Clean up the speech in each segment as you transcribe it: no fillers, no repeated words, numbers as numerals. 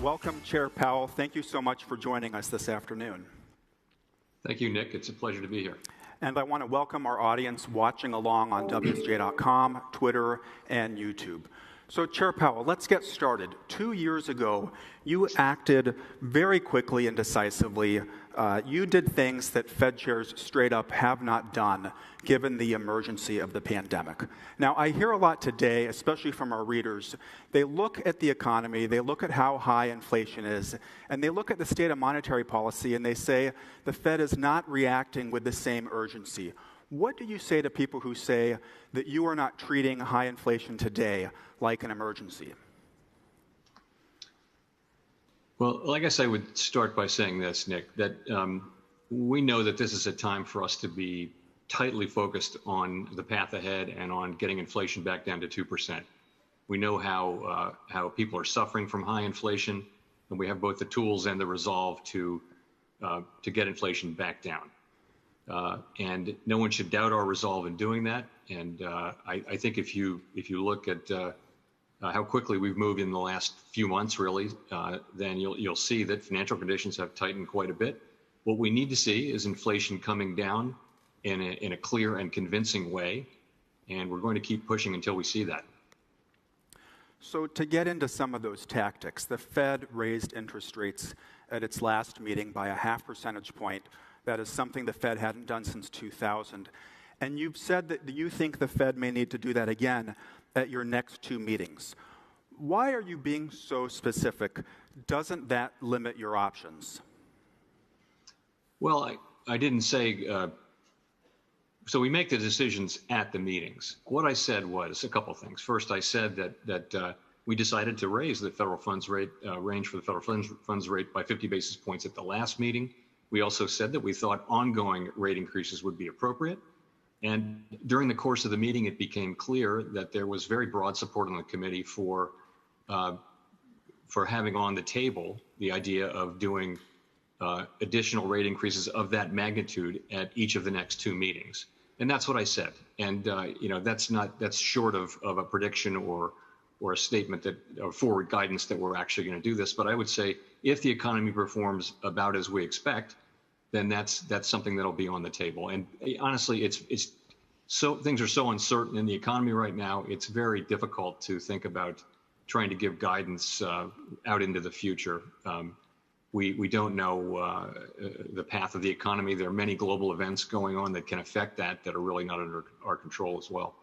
Welcome, Chair Powell. Thank you so much for joining us this afternoon. Thank you, Nick. It's a pleasure to be here. And I want to welcome our audience watching along on WSJ.com, Twitter, and YouTube. So, Chair Powell, let's get started. 2 years ago, you acted very quickly and decisively. You did things that Fed chairs straight up have not done, given the emergency of the pandemic. Now, I hear a lot today, especially from our readers. They look at the economy, they look at how high inflation is, and they look at the state of monetary policy, and they say the Fed is not reacting with the same urgency. What do you say to people who say that you are not treating high inflation today like an emergency? Well, I guess I would start by saying this, Nick, that we know that this is a time for us to be tightly focused on the path ahead and on getting inflation back down to 2%. We know how people are suffering from high inflation, and we have both the tools and the resolve to get inflation back down. And no one should doubt our resolve in doing that. And I think if you look at how quickly we've moved in the last few months, really, then you'll see that financial conditions have tightened quite a bit. What we need to see is inflation coming down in a clear and convincing way, and we're going to keep pushing until we see that. So to get into some of those tactics, the Fed raised interest rates at its last meeting by 0.5 percentage point. That is something the Fed hadn't done since 2000. And you've said that you think the Fed may need to do that again at your next 2 meetings. Why are you being so specific? Doesn't that limit your options? Well, I didn't say, so we make the decisions at the meetings. What I said was a couple of things. First, I said that we decided to raise the federal funds rate, range for the federal funds rate by 50 basis points at the last meeting. We also said that we thought ongoing rate increases would be appropriate. And during the course of the meeting, it became clear that there was very broad support on the committee for having on the table the idea of doing additional rate increases of that magnitude at each of the next 2 meetings. And that's what I said. And that's short of a prediction or a statement or forward guidance that we're actually going to do this. But I would say if the economy performs about as we expect, then that's something that'll be on the table. And honestly, it's so things are so uncertain in the economy right now. It's very difficult to think about trying to give guidance out into the future. We don't know the path of the economy. There are many global events going on that can affect that are really not under our control as well.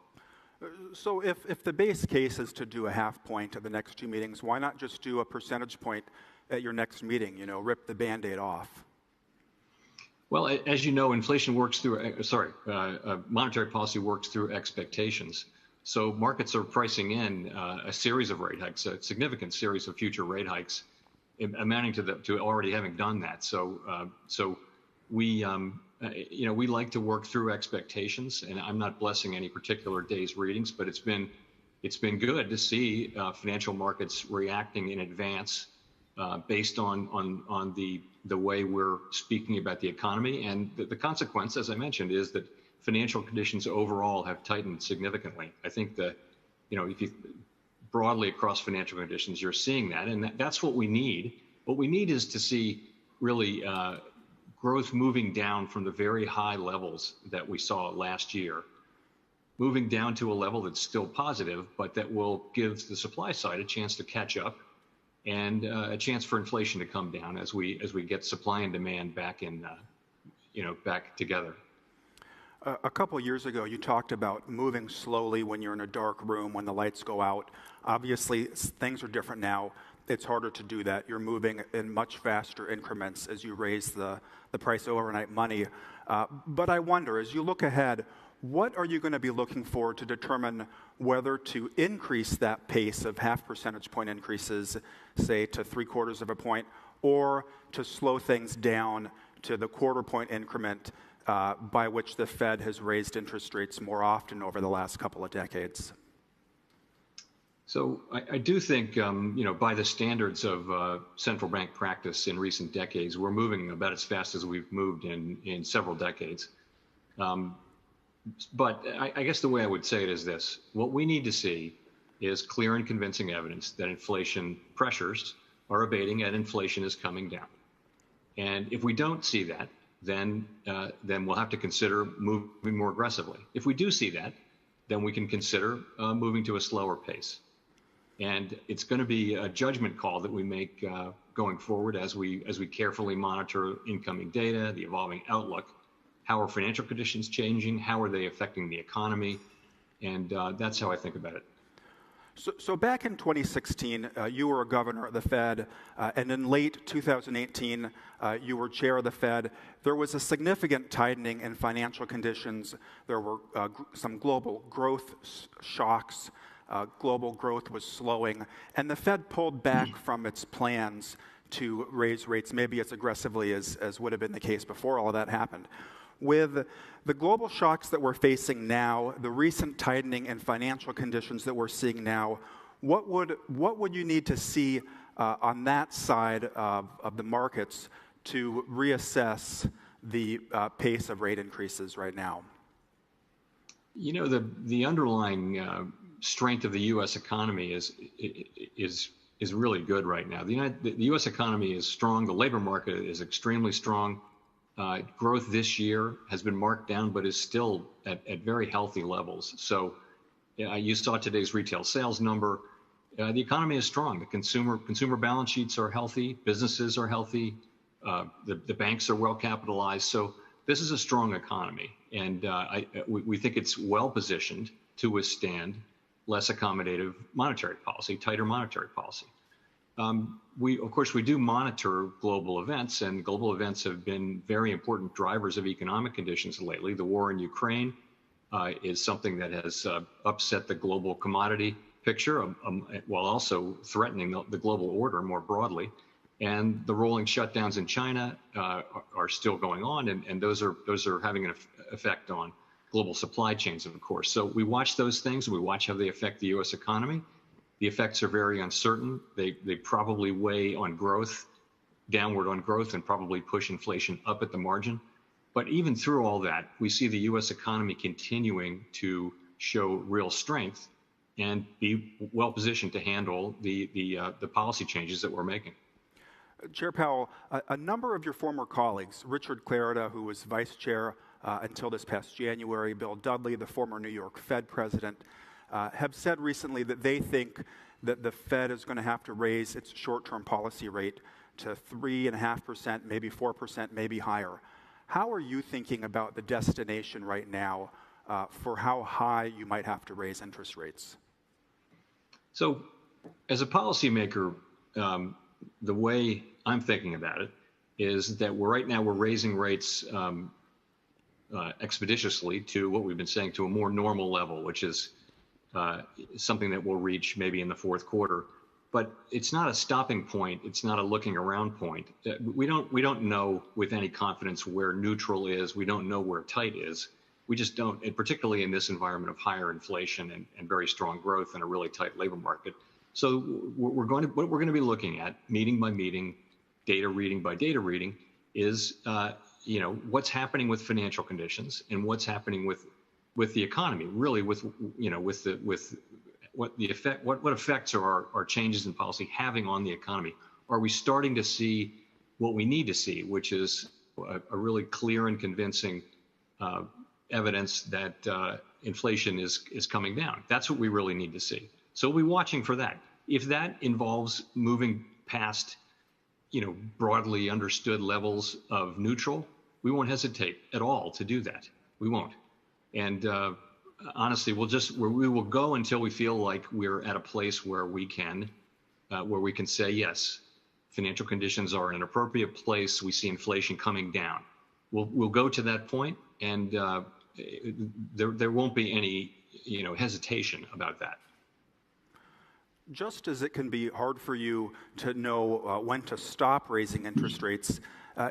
So if the base case is to do 0.5 point at the next 2 meetings, why not just do a percentage point at your next meeting, rip the Band-Aid off? Well, as you know, inflation works through, monetary policy works through expectations. So markets are pricing in a series of rate hikes, a significant series of future rate hikes, amounting to already having done that. So we like to work through expectations, and I'm not blessing any particular day's readings, but it's been good to see financial markets reacting in advance based on the way we're speaking about the economy. And the consequence, as I mentioned, is that financial conditions overall have tightened significantly. I think that, if you broadly across financial conditions, you're seeing that, and that's what we need. What we need is to see really growth moving down from the very high levels that we saw last year, moving down to a level that's still positive, but that will give the supply side a chance to catch up and a chance for inflation to come down as we get supply and demand back back together. A couple years ago, you talked about moving slowly when you're in a dark room, when the lights go out. Obviously, things are different now. It's harder to do that. You're moving in much faster increments as you raise the price of overnight money. But I wonder, as you look ahead, what are you going to be looking for to determine whether to increase that pace of 0.5 percentage point increases, say, to 0.75 point, or to slow things down to the 0.25 point increment by which the Fed has raised interest rates more often over the last couple of decades? So I do think, by the standards of central bank practice in recent decades, we're moving about as fast as we've moved in several decades. But I guess the way I would say it is this. What we need to see is clear and convincing evidence that inflation pressures are abating and inflation is coming down. And if we don't see that, then we'll have to consider moving more aggressively. If we do see that, then we can consider moving to a slower pace. And it's going to be a judgment call that we make going forward as we carefully monitor incoming data, the evolving outlook. How are financial conditions changing? How are they affecting the economy? And that's how I think about it. So back in 2016, you were a governor of the Fed, and in late 2018, you were chair of the Fed. There was a significant tightening in financial conditions. There were some global growth shocks. Global growth was slowing, and the Fed pulled back from its plans to raise rates maybe as aggressively as would have been the case before all of that happened. With the global shocks that we're facing now, the recent tightening in financial conditions that we're seeing now, what would you need to see on that side of the markets to reassess the pace of rate increases right now? You know, the underlying strength of the U.S. economy is really good right now. The U.S. economy is strong. The labor market is extremely strong. Growth this year has been marked down, but is still at very healthy levels. So you saw today's retail sales number. The economy is strong. The consumer balance sheets are healthy. Businesses are healthy. The banks are well capitalized. So this is a strong economy. And we think it's well positioned to withstand less accommodative monetary policy, tighter monetary policy. Of course, we do monitor global events, and global events have been very important drivers of economic conditions lately. The war in Ukraine is something that has upset the global commodity picture while also threatening the global order more broadly. And the rolling shutdowns in China are still going on, and those are having an effect on global supply chains, of course. So we watch those things, and we watch how they affect the U.S. economy. The effects are very uncertain. They probably weigh on growth, downward on growth, and probably push inflation up at the margin. But even through all that, we see the U.S. economy continuing to show real strength and be well positioned to handle the policy changes that we're making. Chair Powell, a number of your former colleagues, Richard Clarida, who was vice chair until this past January, Bill Dudley, the former New York Fed president, have said recently that they think that the Fed is going to have to raise its short-term policy rate to 3.5%, maybe 4%, maybe higher. How are you thinking about the destination right now for how high you might have to raise interest rates? So, as a policymaker, the way I'm thinking about it is that right now we're raising rates expeditiously to what we've been saying, to a more normal level, which is something that we'll reach maybe in the fourth quarter. But it's not a stopping point. It's not a looking around point. We don't know with any confidence where neutral is. We don't know where tight is. We just don't, and particularly in this environment of higher inflation and very strong growth and a really tight labor market. So what we're going to be looking at, meeting by meeting, data reading by data reading, is what's happening with financial conditions and what's happening with the economy. Really, what effects are changes in policy having on the economy? Are we starting to see what we need to see, which is a really clear and convincing evidence that inflation is coming down? That's what we really need to see. So we'll be watching for that. If that involves moving past, broadly understood levels of neutral, we won't hesitate at all to do that. We won't. And honestly, we will go until we feel like we're at a place where we can say, yes, financial conditions are in an appropriate place. We see inflation coming down. We'll go to that point, and there won't be any hesitation about that. Just as it can be hard for you to know when to stop raising interest rates,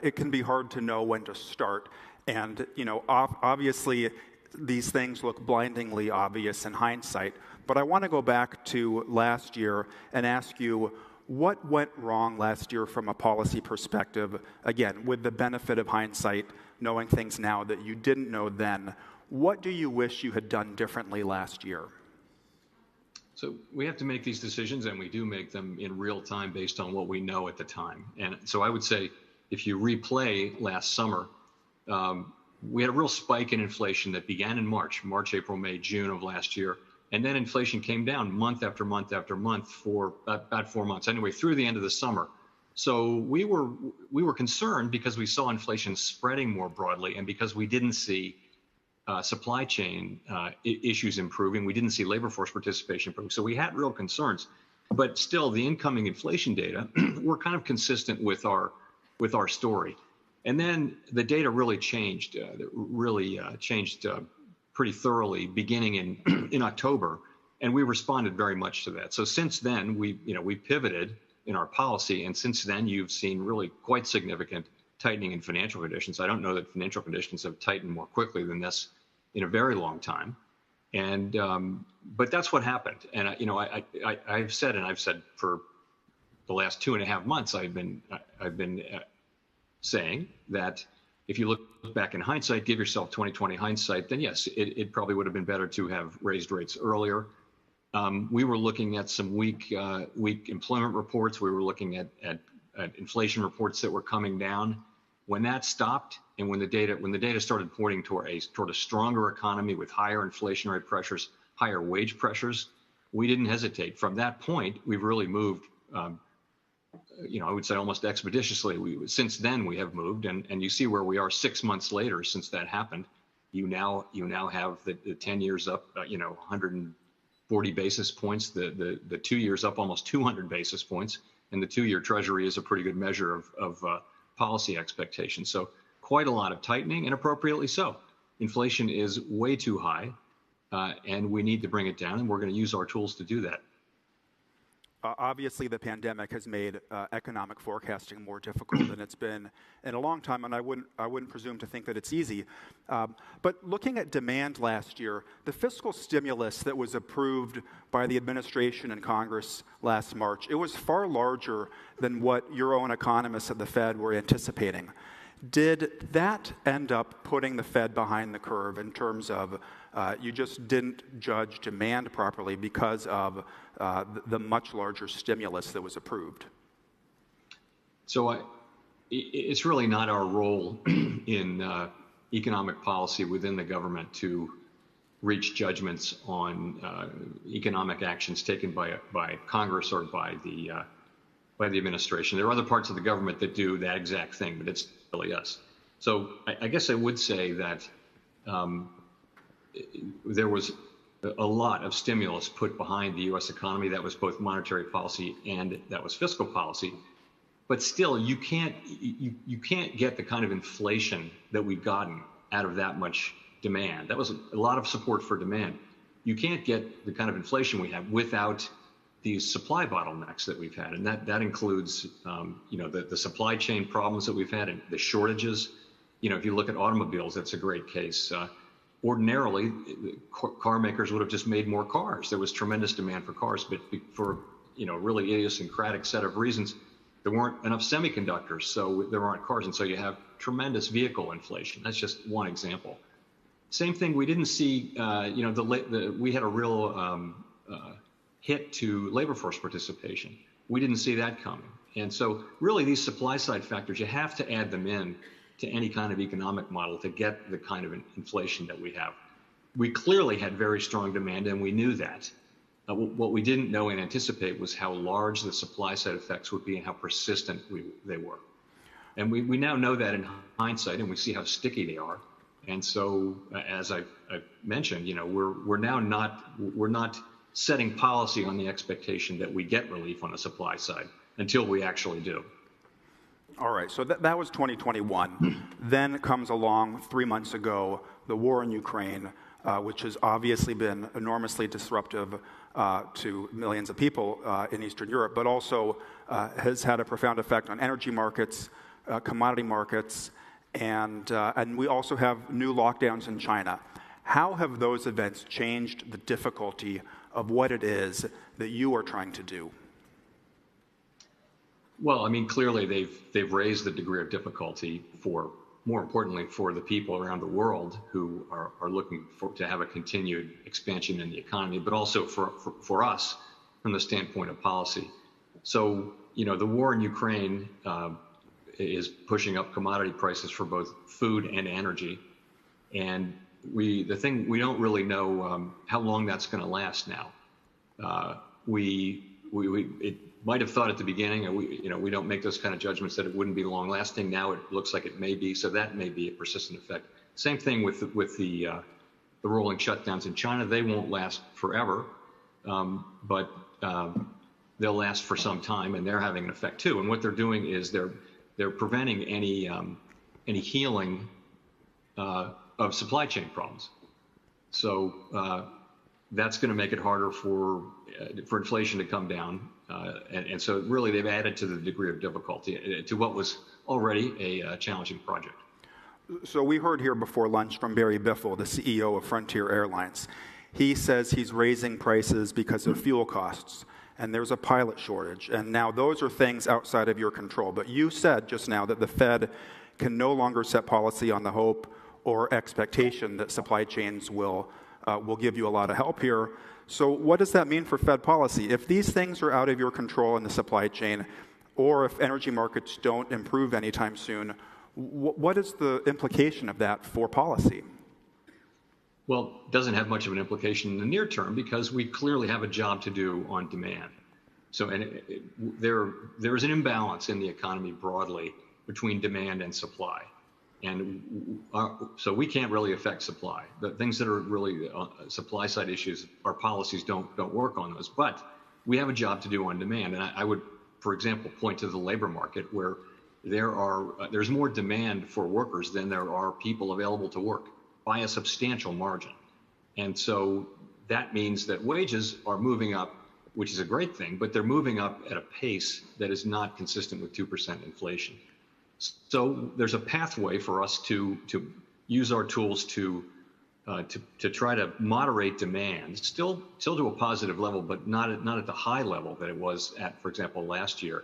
it can be hard to know when to start. And obviously, these things look blindingly obvious in hindsight. But I want to go back to last year and ask you, what went wrong last year from a policy perspective? Again, with the benefit of hindsight, knowing things now that you didn't know then, what do you wish you had done differently last year? So we have to make these decisions, and we do make them in real time based on what we know at the time. And so I would say, if you replay last summer, we had a real spike in inflation that began in March, April, May, June of last year. And then inflation came down month after month after month for about 4 months, anyway, through the end of the summer. So we were concerned because we saw inflation spreading more broadly, and because we didn't see supply chain issues improving. We didn't see labor force participation improving. So we had real concerns. But still, the incoming inflation data were kind of consistent with our story. And then the data really changed, pretty thoroughly beginning in October, and we responded very much to that. So since then, we pivoted in our policy, and since then you've seen really quite significant tightening in financial conditions. I don't know that financial conditions have tightened more quickly than this in a very long time. And but that's what happened. And I've said for the last 2.5 months, I've been saying that if you look back in hindsight, give yourself 20/20 hindsight, then yes, it probably would have been better to have raised rates earlier. We were looking at some weak employment reports. We were looking at inflation reports that were coming down. When that stopped, and when the data started pointing toward a stronger economy with higher inflationary pressures, higher wage pressures, we didn't hesitate. From that point, we've really moved. I would say almost expeditiously. Since then, we have moved, and you see where we are 6 months later since that happened. You now have the 10 years up, 140 basis points. The 2 years up almost 200 basis points, and the 2-year Treasury is a pretty good measure of policy expectations. So quite a lot of tightening, and appropriately so. Inflation is way too high, and we need to bring it down, and we're going to use our tools to do that. Obviously, the pandemic has made economic forecasting more difficult than it's been in a long time, and I wouldn't presume to think that it's easy. But looking at demand last year, the fiscal stimulus that was approved by the administration and Congress last March, it was far larger than what your own economists at the Fed were anticipating. Did that end up putting the Fed behind the curve in terms of you just didn't judge demand properly because of the much larger stimulus that was approved? So it's really not our role in economic policy within the government to reach judgments on economic actions taken by Congress or by the administration. There are other parts of the government that do that exact thing, but it's really us. So I guess I would say that there was a lot of stimulus put behind the U.S. economy. That was both monetary policy and that was fiscal policy. But still, you can't get the kind of inflation that we've gotten out of that much demand. That was a lot of support for demand. You can't get the kind of inflation we have without these supply bottlenecks that we've had, and that includes the supply chain problems that we've had and the shortages. If you look at automobiles, that's a great case. Ordinarily, car makers would have just made more cars. There was tremendous demand for cars, but for really idiosyncratic set of reasons, there weren't enough semiconductors, so there aren't cars, and so you have tremendous vehicle inflation. That's just one example. Same thing, we didn't see. We had a real hit to labor force participation. We didn't see that coming, and so really these supply side factors, you have to add them in to any kind of economic model to get the kind of inflation that we have. We clearly had very strong demand, and we knew that. What we didn't know and anticipate was how large the supply side effects would be and how persistent they were. And we now know that in hindsight, and we see how sticky they are. And so, as I've mentioned, we're not setting policy on the expectation that we get relief on the supply side until we actually do. All right, so that was 2021. Then comes along 3 months ago, the war in Ukraine, which has obviously been enormously disruptive to millions of people in Eastern Europe, but also has had a profound effect on energy markets, commodity markets, and we also have new lockdowns in China. How have those events changed the difficulty of what it is that you are trying to do? Well, I mean, clearly they've raised the degree of difficulty for more importantly, for the people around the world who are looking to have a continued expansion in the economy, but also for us from the standpoint of policy. So, the war in Ukraine is pushing up commodity prices for both food and energy. And we don't really know how long that's going to last now. It might have thought at the beginning, and we don't make those kind of judgments, that it wouldn't be long lasting. Now it looks like it may be, so that may be a persistent effect. Same thing with the rolling shutdowns in China. They won't last forever, but they'll last for some time, and they're having an effect too. And what they're doing is they're preventing any healing of supply chain problems. So that's going to make it harder for inflation to come down. And so really they've added to the degree of difficulty to what was already a challenging project. So we heard here before lunch from Barry Biffle, the CEO of Frontier Airlines. He says he's raising prices because of fuel costs, and there's a pilot shortage. And now those are things outside of your control. But you said just now that the Fed can no longer set policy on the hope or expectation that supply chains will give you a lot of help here. So what does that mean for Fed policy? If these things are out of your control in the supply chain, or if energy markets don't improve anytime soon, what is the implication of that for policy? Well, it doesn't have much of an implication in the near term because we clearly have a job to do on demand. So there's an imbalance in the economy broadly between demand and supply. And so we can't really affect supply. The things that are really supply side issues, our policies don't work on those. But we have a job to do on demand. And I would, for example, point to the labor market where there's more demand for workers than there are people available to work by a substantial margin. And so that means that wages are moving up, which is a great thing, but they're moving up at a pace that is not consistent with 2% inflation. So there's a pathway for us to use our tools to try to moderate demand, still to a positive level, but not at the high level that it was at, for example, last year,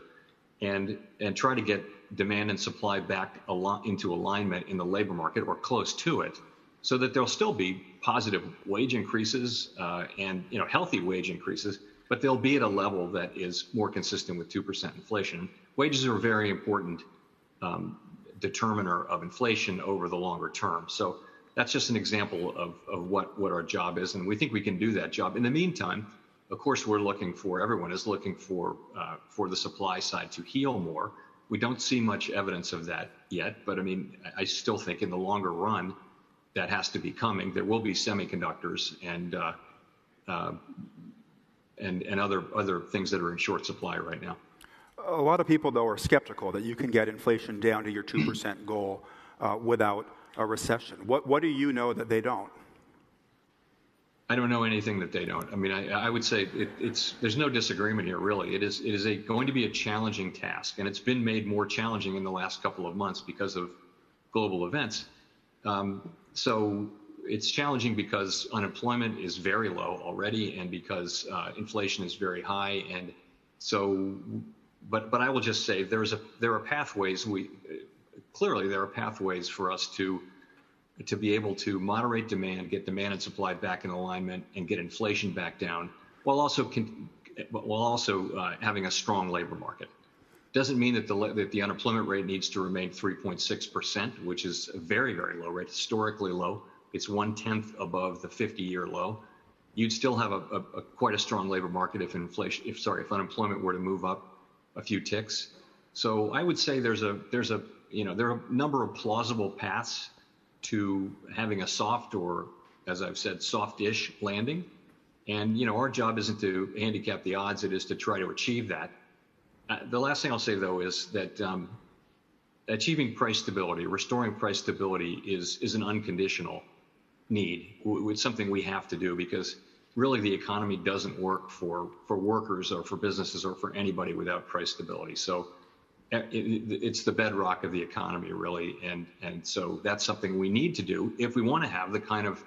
and try to get demand and supply back into alignment in the labor market or close to it, so that there'll still be positive wage increases and healthy wage increases, but they'll be at a level that is more consistent with 2% inflation. Wages are a very important determiner of inflation over the longer term. So that's just an example of what our job is, and we think we can do that job. In the meantime, of course, everyone is looking for the supply side to heal more. We don't see much evidence of that yet, but I mean, I still think in the longer run, that has to be coming. There will be semiconductors and other things that are in short supply right now. A lot of people, though, are skeptical that you can get inflation down to your 2% goal without a recession. What do you know that they don't? I don't know anything that they don't. I mean, I would say there's no disagreement here, really. It is going to be a challenging task, and it's been made more challenging in the last couple of months because of global events. So it's challenging because unemployment is very low already, and because inflation is very high, and so. But I will just say there are pathways. Clearly there are pathways for us to be able to moderate demand, get demand and supply back in alignment, and get inflation back down, while also having a strong labor market. Doesn't mean that the unemployment rate needs to remain 3.6%, which is a very, very low rate, historically low. It's 1/10 above the 50-year low. You'd still have quite a strong labor market if unemployment were to move up a few ticks. So I would say there are a number of plausible paths to having a soft, or as I've said, soft-ish landing. And our job isn't to handicap the odds; it is to try to achieve that. The last thing I'll say, though, is that achieving price stability, restoring price stability, is an unconditional need. It's something we have to do because really the economy doesn't work for workers or for businesses or for anybody without price stability. So it's the bedrock of the economy, really. And so that's something we need to do if we want to have the kind of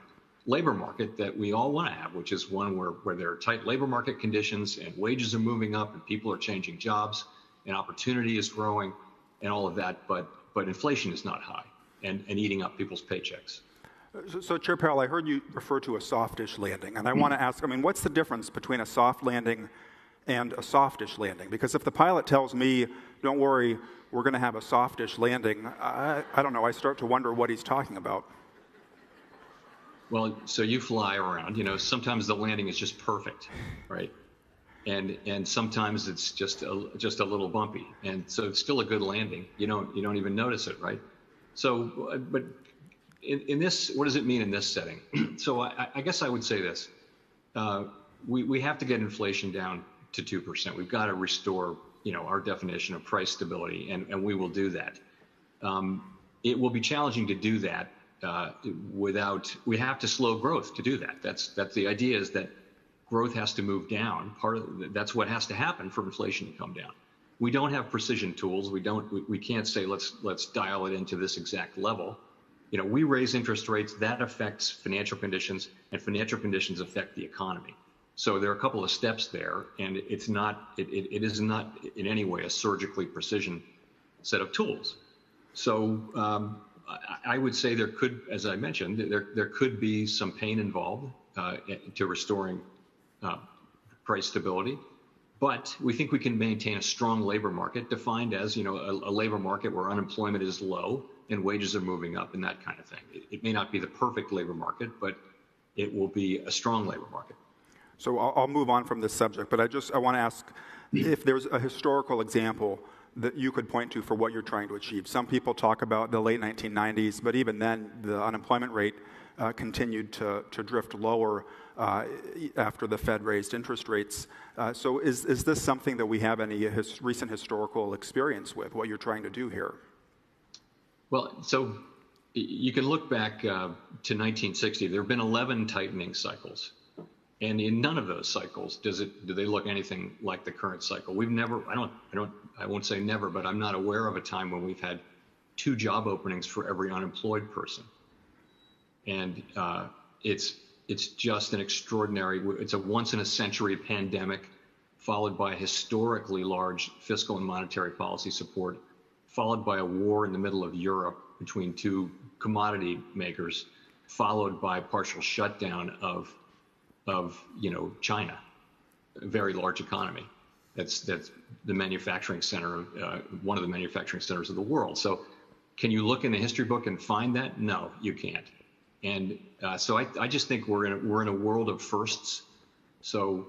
labor market that we all want to have, which is one where there are tight labor market conditions and wages are moving up and people are changing jobs and opportunity is growing and all of that. But inflation is not high. and eating up people's paychecks. So, Chair Powell, I heard you refer to a softish landing, and I want to ask, I mean, what's the difference between a soft landing and a softish landing? Because if the pilot tells me, don't worry, we're going to have a softish landing, I don't know, I start to wonder what he's talking about. Well, so you fly around, you know, sometimes the landing is just perfect, right? And sometimes it's just a little bumpy, and so it's still a good landing. You don't even notice it, right? So, but in this, what does it mean in this setting? So I guess I would say this: we have to get inflation down to 2%. We've got to restore, you know, our definition of price stability, and we will do that. It will be challenging to do that we have to slow growth to do that. That's the idea, is that growth has to move down. That's what has to happen for inflation to come down. We don't have precision tools. We can't say let's dial it into this exact level. You know, we raise interest rates, that affects financial conditions, and financial conditions affect the economy. So there are a couple of steps there, and it is not in any way a surgically precision set of tools. So I would say there could, as I mentioned, there could be some pain involved to restoring price stability, but we think we can maintain a strong labor market, defined as, you know, a labor market where unemployment is low and wages are moving up and that kind of thing. It may not be the perfect labor market, but it will be a strong labor market. So I'll move on from this subject, but I want to ask if there's a historical example that you could point to for what you're trying to achieve. Some people talk about the late 1990s, but even then the unemployment rate continued to drift lower after the Fed raised interest rates. So is this something that we have any recent historical experience with, what you're trying to do here? Well, so you can look back to 1960. There have been 11 tightening cycles. And in none of those cycles do they look anything like the current cycle. We've never, I won't say never, but I'm not aware of a time when we've had 2 job openings for every unemployed person. And it's just an extraordinary, it's a once in a century pandemic, followed by historically large fiscal and monetary policy support, followed by a war in the middle of Europe between 2 commodity makers, followed by partial shutdown of China, a very large economy. That's the manufacturing center, one of the manufacturing centers of the world. So can you look in the history book and find that? No, you can't. And so I just think we're in a world of firsts. So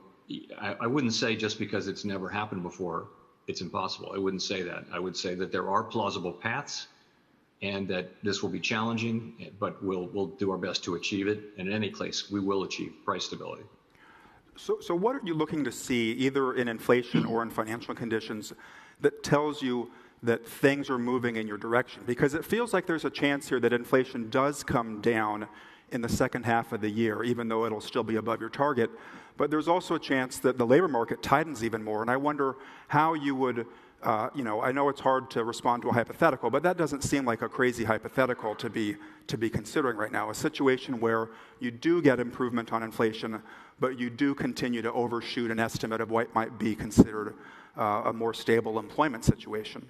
I wouldn't say just because it's never happened before, it's impossible. I wouldn't say that. I would say that there are plausible paths, and that this will be challenging, but we'll do our best to achieve it. And in any case, we will achieve price stability. So what are you looking to see, either in inflation or in financial conditions, that tells you that things are moving in your direction? Because it feels like there's a chance here that inflation does come down in the second half of the year, even though it'll still be above your target. But there's also a chance that the labor market tightens even more. And I wonder how you would, I know it's hard to respond to a hypothetical, but that doesn't seem like a crazy hypothetical to be considering right now. A situation where you do get improvement on inflation, but you do continue to overshoot an estimate of what might be considered a more stable employment situation.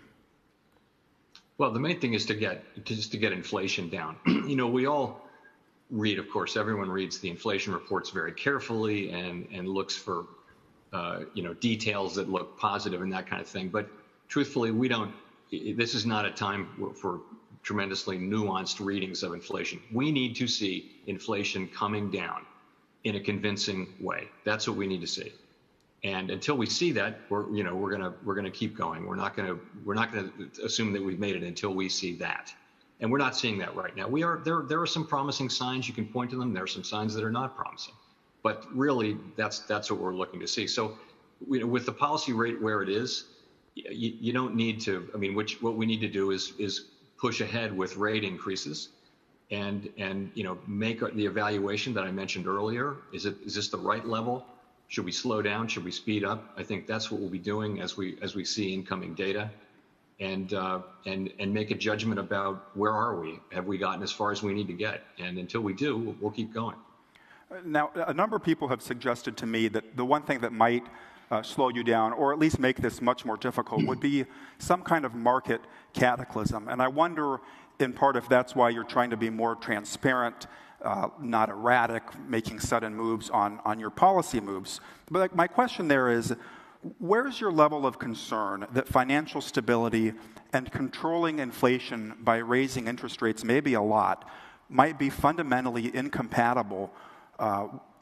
Well, the main thing is to get inflation down. We all read, of course, everyone reads the inflation reports very carefully and looks for details that look positive and that kind of thing. But truthfully, this is not a time for tremendously nuanced readings of inflation. We need to see inflation coming down in a convincing way. That's what we need to see. And until we see that, we're gonna keep going. We're not gonna assume that we've made it until we see that. And we're not seeing that right now. There are some promising signs. You can point to them. There are some signs that are not promising. But really, that's what we're looking to see. So, with the policy rate where it is, you don't need to. What we need to do is push ahead with rate increases, and make the evaluation that I mentioned earlier. Is this the right level? Should we slow down? Should we speed up? I think that's what we'll be doing as we see incoming data, and make a judgment about where are we? Have we gotten as far as we need to get? And until we do, we'll keep going. Now, a number of people have suggested to me that the one thing that might slow you down, or at least make this much more difficult, would be some kind of market cataclysm. And I wonder in part if that's why you're trying to be more transparent, not erratic, making sudden moves on your policy moves. But my question there is, where's your level of concern that financial stability and controlling inflation by raising interest rates, maybe a lot, might be fundamentally incompatible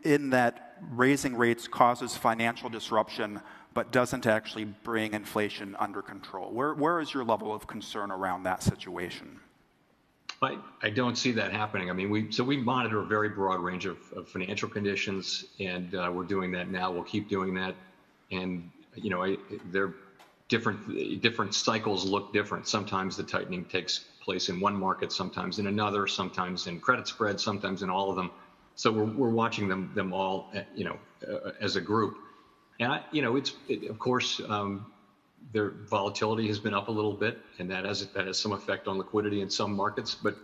in that raising rates causes financial disruption but doesn't actually bring inflation under control? Where is your level of concern around that situation? I don't see that happening. I mean, we monitor a very broad range of financial conditions, and we're doing that now. We'll keep doing that, and they're different cycles look different. Sometimes the tightening takes place in one market, sometimes in another, sometimes in credit spreads, sometimes in all of them. So we're watching them all, as a group, and of course. Their volatility has been up a little bit, and that has some effect on liquidity in some markets. But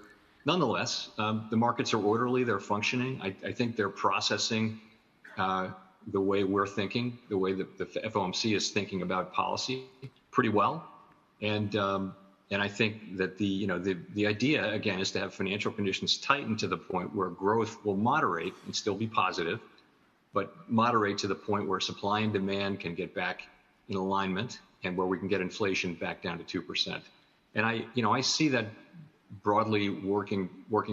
nonetheless, the markets are orderly; they're functioning. I think they're processing the way we're thinking, the way that the FOMC is thinking about policy, pretty well. And I think that the idea again is to have financial conditions tighten to the point where growth will moderate and still be positive, but moderate to the point where supply and demand can get back in alignment, and where we can get inflation back down to 2%. And I see that broadly working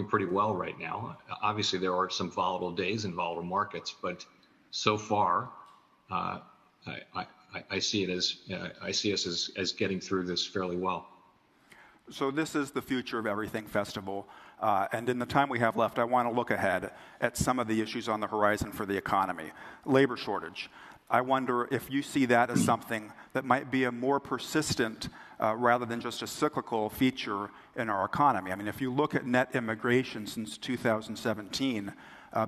pretty well right now. Obviously, there are some volatile days and volatile markets, but so far, I see us as getting through this fairly well. So this is the Future of Everything Festival, and in the time we have left, I want to look ahead at some of the issues on the horizon for the economy. Labor shortage. I wonder if you see that as something that might be a more persistent rather than just a cyclical feature in our economy. I mean, if you look at net immigration since 2017,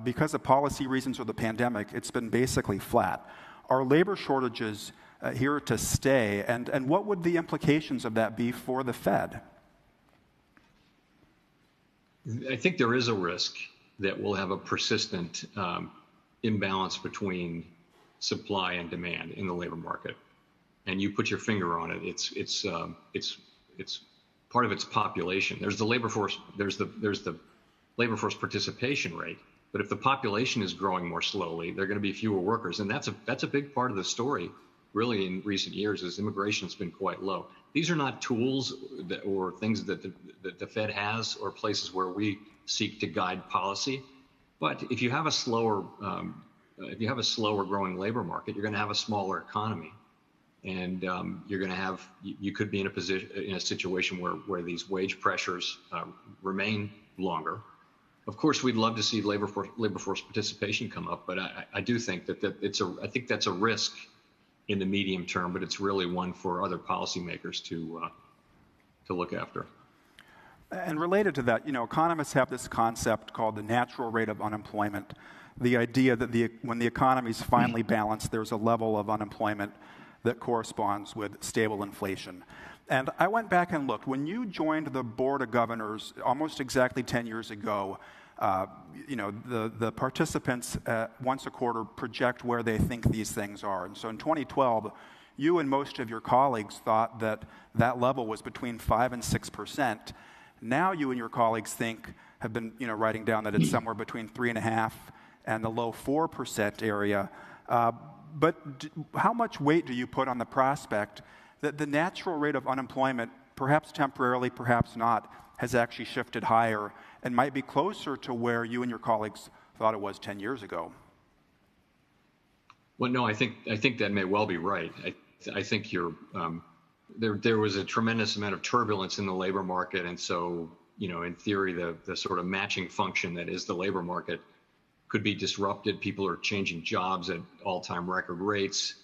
because of policy reasons or the pandemic, it's been basically flat. Are labor shortages here to stay, and what would the implications of that be for the Fed? I think there is a risk that we'll have a persistent imbalance between supply and demand in the labor market, and you put your finger on it. It's part of its population. There's the labor force. There's the labor force participation rate. But if the population is growing more slowly, there are going to be fewer workers, and that's a big part of the story. Really, in recent years, is immigration has been quite low. These are not tools or things that the Fed has, or places where we seek to guide policy. But if you have a slower growing labor market, you're going to have a smaller economy, and you could be in a situation where these wage pressures remain longer. Of course, we'd love to see labor force participation come up, but I do think that I think that's a risk in the medium term, but it's really one for other policymakers to look after. And related to that, economists have this concept called the natural rate of unemployment. The idea that when the economy is finally balanced, there's a level of unemployment that corresponds with stable inflation. And I went back and looked. When you joined the Board of Governors almost exactly 10 years ago, the participants once a quarter project where they think these things are. And so in 2012, you and most of your colleagues thought that level was between 5 and 6%. Now you and your colleagues have been writing down that it's somewhere between 3.5% and the low 4% area. But how much weight do you put on the prospect that the natural rate of unemployment, perhaps temporarily, perhaps not, has actually shifted higher and might be closer to where you and your colleagues thought it was 10 years ago? Well, no, I think that may well be right. I think there was a tremendous amount of turbulence in the labor market, and so in theory, the sort of matching function that is the labor market could be disrupted. People are changing jobs at all-time record rates,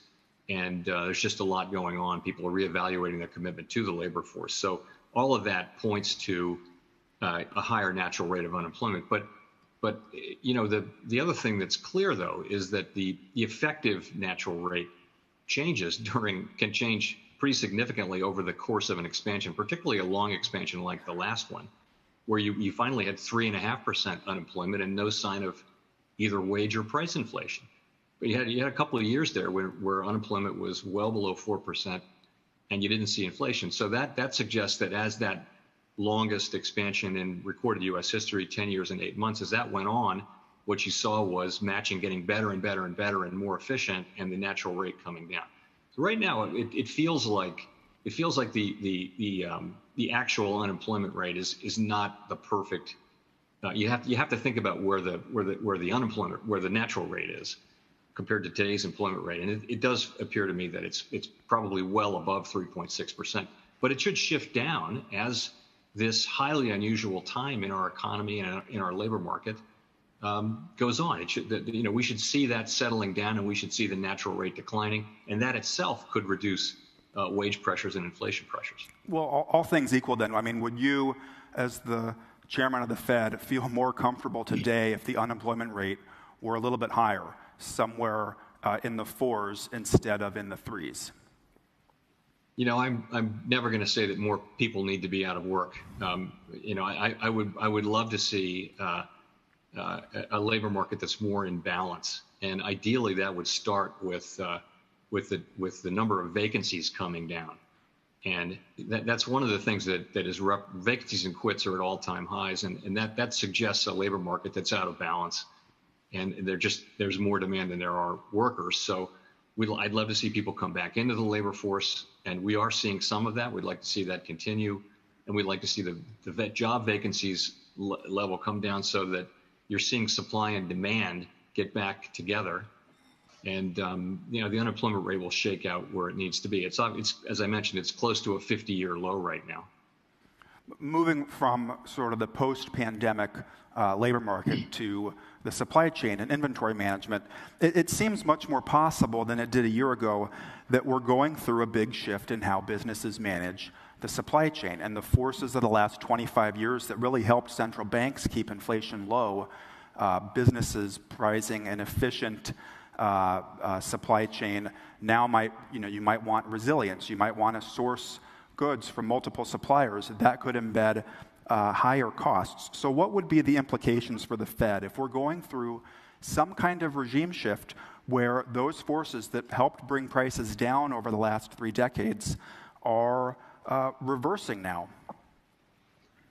and there's just a lot going on. People are reevaluating their commitment to the labor force. So all of that points to a higher natural rate of unemployment. But the other thing that's clear, though, is that the effective natural rate can change pretty significantly over the course of an expansion, particularly a long expansion like the last one, where you finally had 3.5% unemployment and no sign of either wage or price inflation. But you had a couple of years there where unemployment was well below 4%, and you didn't see inflation. So that suggests that as that longest expansion in recorded U.S. history, 10 years and 8 months. As that went on, what you saw was matching getting better and better and better and more efficient, and the natural rate coming down. So right now, it feels like the actual unemployment rate is not the perfect. You have to think about where the natural rate is compared to today's employment rate, and it does appear to me that it's probably well above 3.6%. But it should shift down as this highly unusual time in our economy and in our labor market goes on. We should see that settling down, and we should see the natural rate declining, and that itself could reduce wage pressures and inflation pressures. Well, all things equal then, I mean, would you, as the chairman of the Fed, feel more comfortable today if the unemployment rate were a little bit higher, somewhere in the 4s instead of in the 3s? I'm never going to say that more people need to be out of work. I would love to see a labor market that's more in balance, and ideally that would start with the number of vacancies coming down, and that's one of the things that is vacancies and quits are at all-time highs, and that suggests a labor market that's out of balance, and there's more demand than there are workers. So I'd love to see people come back into the labor force, and we are seeing some of that. We'd like to see that continue, and we'd like to see the job vacancies level come down so that you're seeing supply and demand get back together, and the unemployment rate will shake out where it needs to be. It's as I mentioned, it's close to a 50-year low right now. Moving from sort of the post-pandemic labor market to the supply chain and inventory management, it seems much more possible than it did a year ago that we're going through a big shift in how businesses manage the supply chain, and the forces of the last 25 years that really helped central banks keep inflation low, businesses pricing an efficient supply chain now you might want resilience. You might want to source goods from multiple suppliers. That could embed higher costs. So what would be the implications for the Fed if we're going through some kind of regime shift where those forces that helped bring prices down over the last 3 decades are reversing now?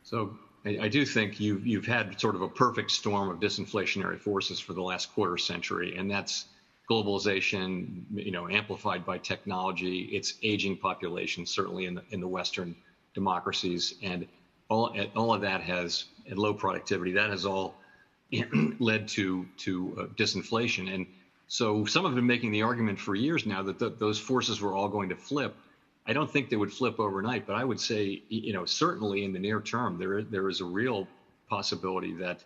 So I do think you've had sort of a perfect storm of disinflationary forces for the last quarter century, and that's globalization, amplified by technology, its aging population, certainly in the Western democracies, and all of that and low productivity, that has all led to disinflation. And so some have been making the argument for years now that those forces were all going to flip. I don't think they would flip overnight, but I would say, certainly in the near term, there is a real possibility that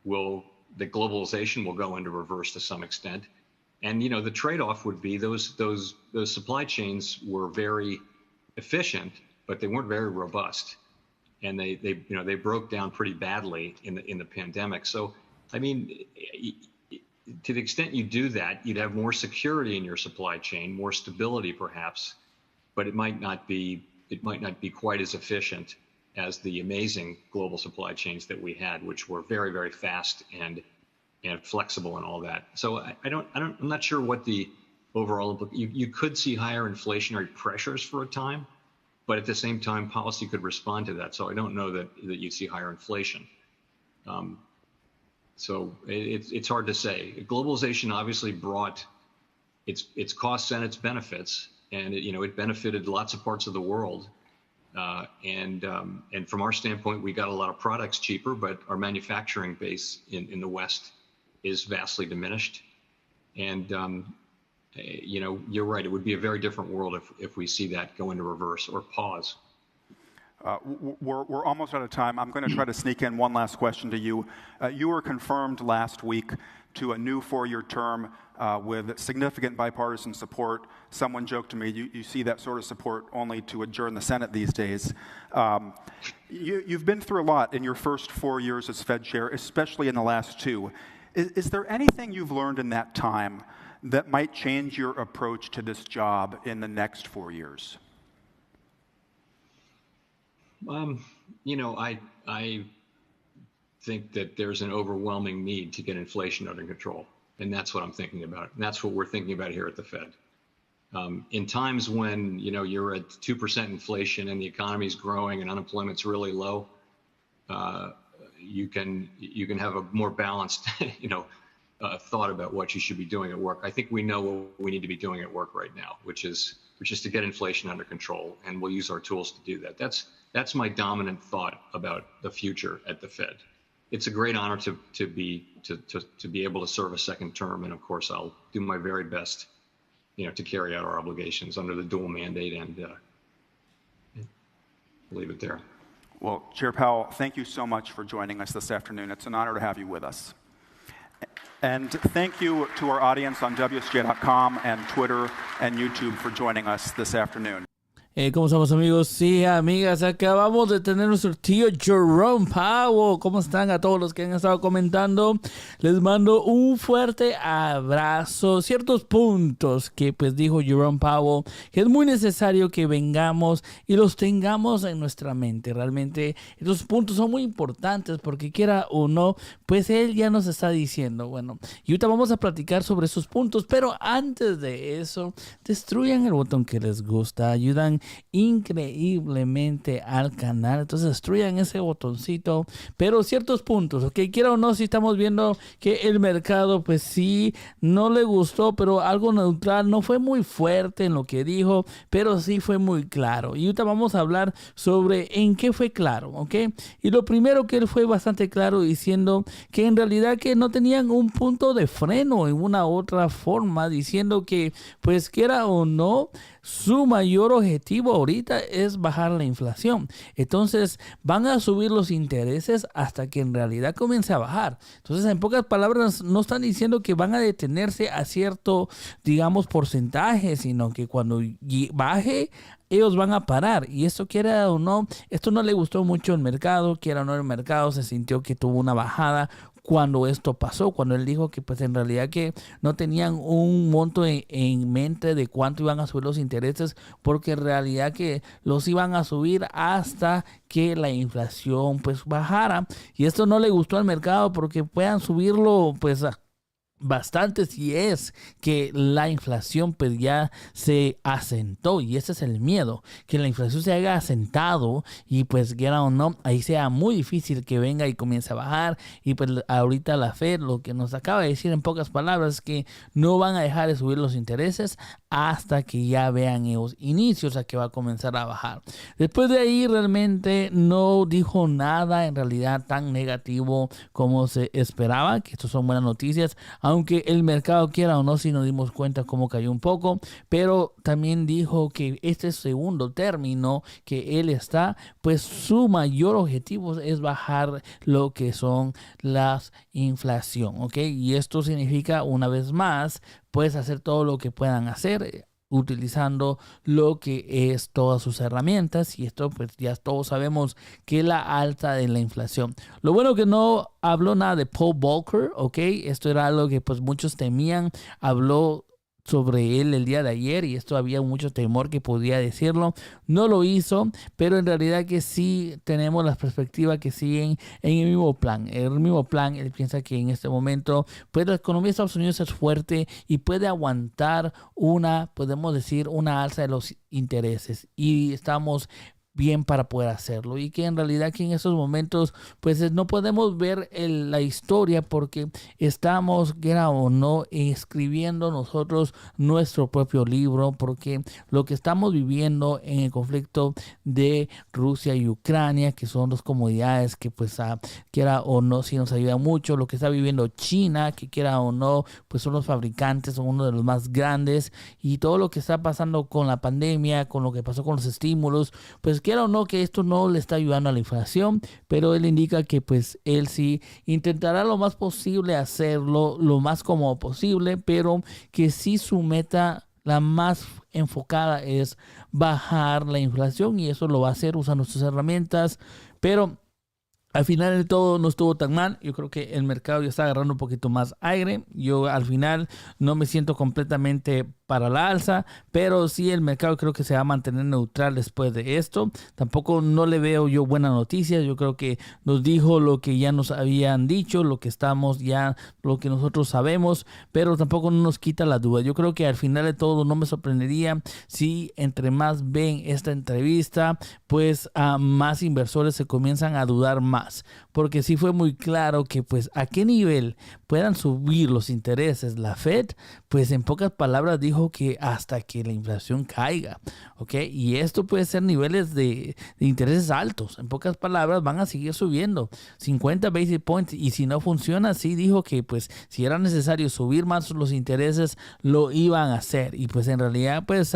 globalization will go into reverse to some extent. And, the trade-off would be those supply chains were very efficient, but they weren't very robust. And they broke down pretty badly in the pandemic. So, I mean, to the extent you do that, you'd have more security in your supply chain, more stability perhaps, but it might not be quite as efficient as the amazing global supply chains that we had, which were very, very fast and flexible and all that. So I'm not sure what the overall you could see higher inflationary pressures for a time, but at the same time, policy could respond to that. So I don't know that you'd see higher inflation. So it's hard to say. Globalization obviously brought its costs and its benefits, and it benefited lots of parts of the world. And from our standpoint, we got a lot of products cheaper, but our manufacturing base in the West is vastly diminished. And you're right. It would be a very different world if we see that go into reverse or pause. We're almost out of time. I'm going to try to sneak in one last question to you. You were confirmed last week to a new 4-year term with significant bipartisan support. Someone joked to me, you see that sort of support only to adjourn the Senate these days. You've been through a lot in your first 4 years as Fed chair, especially in the last 2. Is there anything you've learned in that time that might change your approach to this job in the next 4 years? I think that there's an overwhelming need to get inflation under control. And that's what I'm thinking about. And that's what we're thinking about here at the Fed. In times when, you're at 2% inflation and the economy is growing and unemployment's really low, you can have a more balanced, thought about what you should be doing at work. I think we know what we need to be doing at work right now, which is to get inflation under control, and we'll use our tools to do that. That's my dominant thought about the future at the Fed. It's a great honor to be able to serve a second term, and of course I'll do my very best, to carry out our obligations under the dual mandate, and leave it there. Well, Chair Powell, thank you so much for joining us this afternoon. It's an honor to have you with us. And thank you to our audience on WSJ.com and Twitter and YouTube for joining us this afternoon. ¿Cómo estamos, amigos y amigas? Acabamos de tener nuestro tío Jerome Powell. ¿Cómo están a todos los que han estado comentando? Les mando un fuerte abrazo. Ciertos puntos que pues dijo Jerome Powell, que es muy necesario que vengamos y los tengamos en nuestra mente. Realmente estos puntos son muy importantes porque quiera o no, pues él ya nos está diciendo. Bueno, y ahorita vamos a platicar sobre esos puntos, pero antes de eso, destruyan el botón que les gusta. Ayudan increíblemente al canal, entonces destruyan ese botoncito. Pero ciertos puntos, ok, quiera o no, si estamos viendo que el mercado pues sí no le gustó, pero algo neutral, no fue muy fuerte en lo que dijo, pero sí fue muy claro. Y ahorita vamos a hablar sobre en qué fue claro, ok. Y lo primero que él fue bastante claro diciendo que en realidad que no tenían un punto de freno en una otra forma, diciendo que pues quiera o no, su mayor objetivo ahorita es bajar la inflación. Entonces van a subir los intereses hasta que en realidad comience a bajar. Entonces, en pocas palabras, no están diciendo que van a detenerse a cierto, digamos, porcentaje, sino que cuando baje, ellos van a parar. Y esto, quiera o no, esto no le gustó mucho al mercado. Quiera o no, el mercado se sintió que tuvo una bajada cuando esto pasó, cuando él dijo que pues en realidad que no tenían un monto en mente de cuánto iban a subir los intereses, porque en realidad que los iban a subir hasta que la inflación pues bajara. Y esto no le gustó al mercado porque puedan subirlo pues bastante si es que la inflación pues ya se asentó, y ese es el miedo, que la inflación se haya asentado y pues quiera o no, ahí sea muy difícil que venga y comience a bajar. Y pues ahorita la Fed lo que nos acaba de decir en pocas palabras es que no van a dejar de subir los intereses hasta que ya vean esos inicios a que va a comenzar a bajar. Después de ahí realmente no dijo nada en realidad tan negativo como se esperaba, que estos son buenas noticias, aunque el mercado, quiera o no, si nos dimos cuenta cómo cayó un poco. Pero también dijo que este segundo término que él está, pues su mayor objetivo es bajar lo que son las inflación, ¿ok? Y esto significa, una vez más, pues hacer todo lo que puedan hacer utilizando lo que es todas sus herramientas. Y esto pues ya todos sabemos que la alta de la inflación. Lo bueno que no habló nada de Paul Volcker, ok, esto era algo que pues muchos temían. Habló sobre él el día de ayer y esto había mucho temor que podía decirlo, no lo hizo, pero en realidad que sí tenemos las perspectivas que siguen en el mismo plan. Él piensa que en este momento pues la economía de Estados Unidos es fuerte y puede aguantar podemos decir, una alza de los intereses, y estamos bien para poder hacerlo. Y que en realidad que en esos momentos pues no podemos ver la historia porque estamos, quiera o no, escribiendo nosotros nuestro propio libro, porque lo que estamos viviendo en el conflicto de Rusia y Ucrania, que son dos comunidades que pues quiera o no sí nos ayuda mucho. Lo que está viviendo China, que quiera o no pues son los fabricantes, son uno de los más grandes, y todo lo que está pasando con la pandemia, con lo que pasó con los estímulos, pues quiera o no que esto no le está ayudando a la inflación. Pero él indica que pues él sí intentará lo más posible hacerlo lo más cómodo posible, pero que sí su meta, la más enfocada, es bajar la inflación, y eso lo va a hacer usando sus herramientas. Pero al final de todo no estuvo tan mal. Yo creo que el mercado ya está agarrando un poquito más aire. Yo al final no me siento completamente para la alza, pero sí el mercado creo que se va a mantener neutral después de esto. Tampoco no le veo yo buenas noticias. Yo creo que nos dijo lo que ya nos habían dicho, lo que nosotros sabemos, pero tampoco nos quita la duda. Yo creo que al final de todo no me sorprendería si entre más ven esta entrevista, pues más inversores se comienzan a dudar más, porque sí fue muy claro que pues a qué nivel puedan subir los intereses la Fed, pues en pocas palabras dijo que hasta que la inflación caiga, ¿ok? Y esto puede ser niveles de intereses altos. En pocas palabras van a seguir subiendo 50 basis points, y si no funciona, sí dijo que pues si era necesario subir más los intereses lo iban a hacer, y pues en realidad pues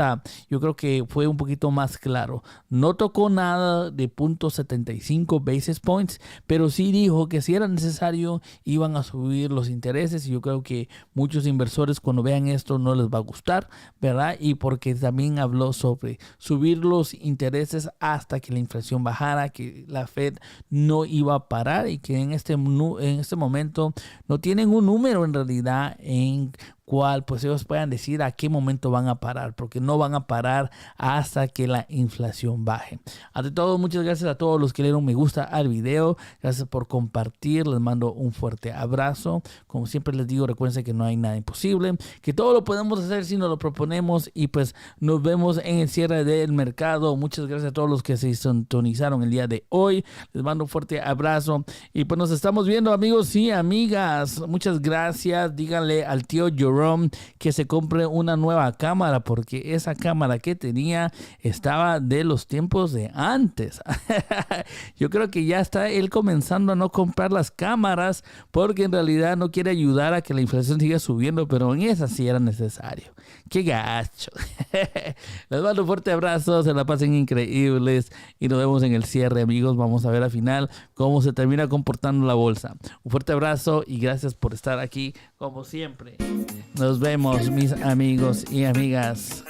yo creo que fue un poquito más claro. No tocó nada de 0.75 basis points, pero sí dijo que si era necesario iban a subir los intereses, y yo creo que muchos inversores cuando vean esto no les va a gustar, ¿verdad? Y porque también habló sobre subir los intereses hasta que la inflación bajara, que la Fed no iba a parar, y que en este momento no tienen un número en realidad en cual pues ellos puedan decir a qué momento van a parar, porque no van a parar hasta que la inflación baje. Ante todo, muchas gracias a todos los que le dieron me gusta al video. Gracias por compartir. Les mando un fuerte abrazo. Como siempre les digo, recuerden que no hay nada imposible, que todo lo podemos hacer si nos lo proponemos, y pues nos vemos en el cierre del mercado. Muchas gracias a todos los que se sintonizaron el día de hoy. Les mando un fuerte abrazo y pues nos estamos viendo, amigos y amigas. Muchas gracias. Díganle al tío Jerome que se compre una nueva cámara, porque esa cámara que tenía estaba de los tiempos de antes. Yo creo que ya está él comenzando a no comprar las cámaras, porque en realidad no quiere ayudar a que la inflación siga subiendo, pero en esa sí era necesario. ¡Qué gacho! Les mando un fuerte abrazo, se la pasen increíbles y nos vemos en el cierre, amigos. Vamos a ver al final cómo se termina comportando la bolsa. Un fuerte abrazo y gracias por estar aquí como siempre. Nos vemos, mis amigos y amigas.